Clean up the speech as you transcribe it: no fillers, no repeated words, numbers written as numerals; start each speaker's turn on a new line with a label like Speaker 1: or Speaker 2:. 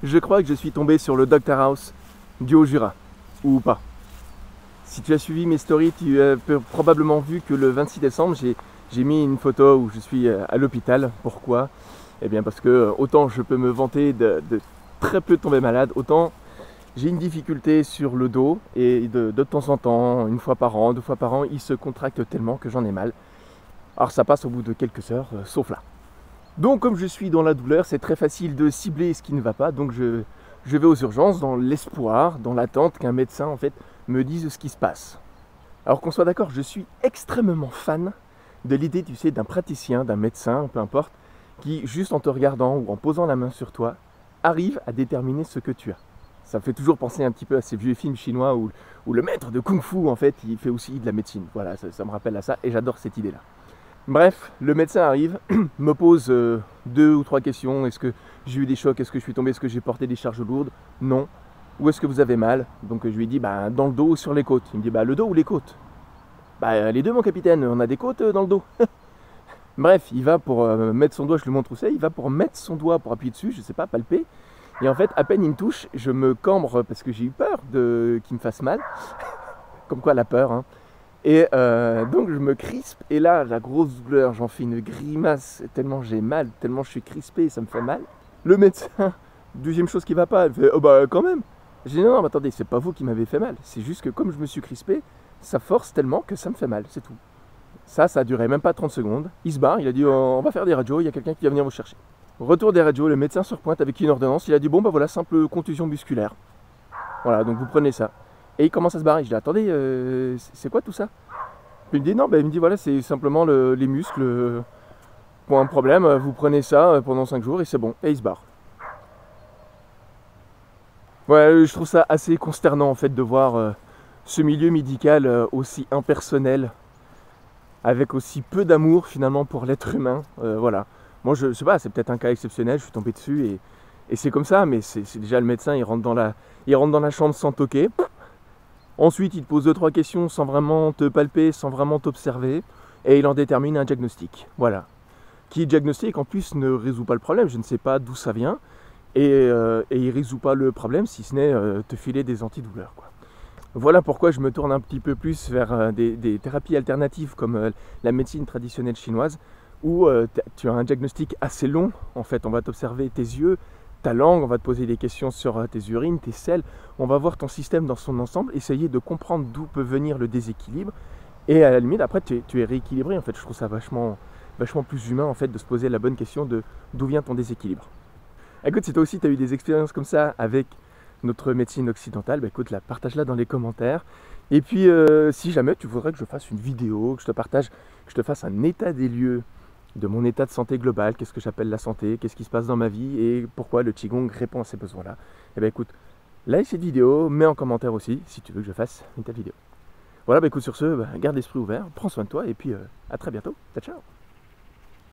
Speaker 1: Je crois que je suis tombé sur le Dr House du Haut-Jura, ou pas. Si tu as suivi mes stories, tu as probablement vu que le 26 décembre, j'ai mis une photo où je suis à l'hôpital. Pourquoi? Eh bien parce que autant je peux me vanter de très peu tomber malade, autant j'ai une difficulté sur le dos et de temps en temps, une fois par an, 2 fois par an, il se contracte tellement que j'en ai mal. Alors ça passe au bout de quelques heures, sauf là. Donc comme je suis dans la douleur, c'est très facile de cibler ce qui ne va pas, donc je vais aux urgences dans l'espoir, dans l'attente qu'un médecin en fait me dise ce qui se passe. Alors qu'on soit d'accord, je suis extrêmement fan de l'idée, tu sais, d'un praticien, d'un médecin, peu importe, qui juste en te regardant ou en posant la main sur toi, arrive à déterminer ce que tu as. Ça me fait toujours penser un petit peu à ces vieux films chinois où le maître de kung-fu en fait, il fait aussi de la médecine. Voilà, ça me rappelle à ça et j'adore cette idée-là. Bref, le médecin arrive, me pose 2 ou 3 questions. Est-ce que j'ai eu des chocs? Est-ce que je suis tombé? Est-ce que j'ai porté des charges lourdes? Non. Où est-ce que vous avez mal? Donc je lui dis dans le dos ou sur les côtes. Il me dit le dos ou les côtes? Les deux mon capitaine, on a des côtes dans le dos. Bref, il va pour mettre son doigt, je lui montre où c'est, il va pour mettre son doigt pour appuyer dessus, je sais pas, palper. Et en fait, à peine il me touche, je me cambre parce que j'ai eu peur qu'il me fasse mal. Comme quoi la peur, hein. Et donc je me crispe et là la grosse douleur, j'en fais une grimace tellement j'ai mal, tellement je suis crispé, ça me fait mal. Le médecin, deuxième chose qui va pas, il fait oh quand même. J'ai dit non, mais attendez, c'est pas vous qui m'avez fait mal, c'est juste que comme je me suis crispé, ça force tellement que ça me fait mal, c'est tout. Ça a duré même pas 30 secondes. Il se barre, il a dit on va faire des radios, il y a quelqu'un qui va venir vous chercher. Retour des radios, le médecin se repointe avec une ordonnance, il a dit bon voilà, simple contusion musculaire. Voilà, donc vous prenez ça. Et il commence à se barrer. Je dis attendez, c'est quoi tout ça? Puis il me dit non, il me dit voilà, c'est simplement les muscles qui ont un problème, vous prenez ça pendant 5 jours et c'est bon. Et il se barre. Ouais, je trouve ça assez consternant en fait de voir ce milieu médical aussi impersonnel, avec aussi peu d'amour finalement pour l'être humain. Voilà. Moi je sais pas, c'est peut-être un cas exceptionnel, je suis tombé dessus et c'est comme ça, mais c'est déjà le médecin, il rentre dans la chambre sans toquer. Ensuite, il te pose 2-3 questions sans vraiment te palper, sans vraiment t'observer, et il en détermine un diagnostic. Voilà. Qui diagnostic en plus ne résout pas le problème, je ne sais pas d'où ça vient, et il ne résout pas le problème si ce n'est te filer des antidouleurs, quoi. Voilà pourquoi je me tourne un petit peu plus vers des thérapies alternatives comme la médecine traditionnelle chinoise, où tu as un diagnostic assez long. En fait, on va t'observer tes yeux, ta langue, on va te poser des questions sur tes urines, tes selles, on va voir ton système dans son ensemble, essayer de comprendre d'où peut venir le déséquilibre, et à la limite après tu es rééquilibré. En fait, je trouve ça vachement plus humain en fait de se poser la bonne question de d'où vient ton déséquilibre. Écoute, si toi aussi tu as eu des expériences comme ça avec notre médecine occidentale, écoute, partage-la dans les commentaires. Et puis si jamais tu voudrais que je fasse une vidéo, que je te partage, que je te fasse un état des lieux de mon état de santé global, qu'est-ce que j'appelle la santé, qu'est-ce qui se passe dans ma vie et pourquoi le Qigong répond à ces besoins-là. Et écoute, like cette vidéo, mets en commentaire aussi si tu veux que je fasse une telle vidéo. Voilà, écoute, sur ce, garde l'esprit ouvert, prends soin de toi et puis à très bientôt. Ciao, ciao.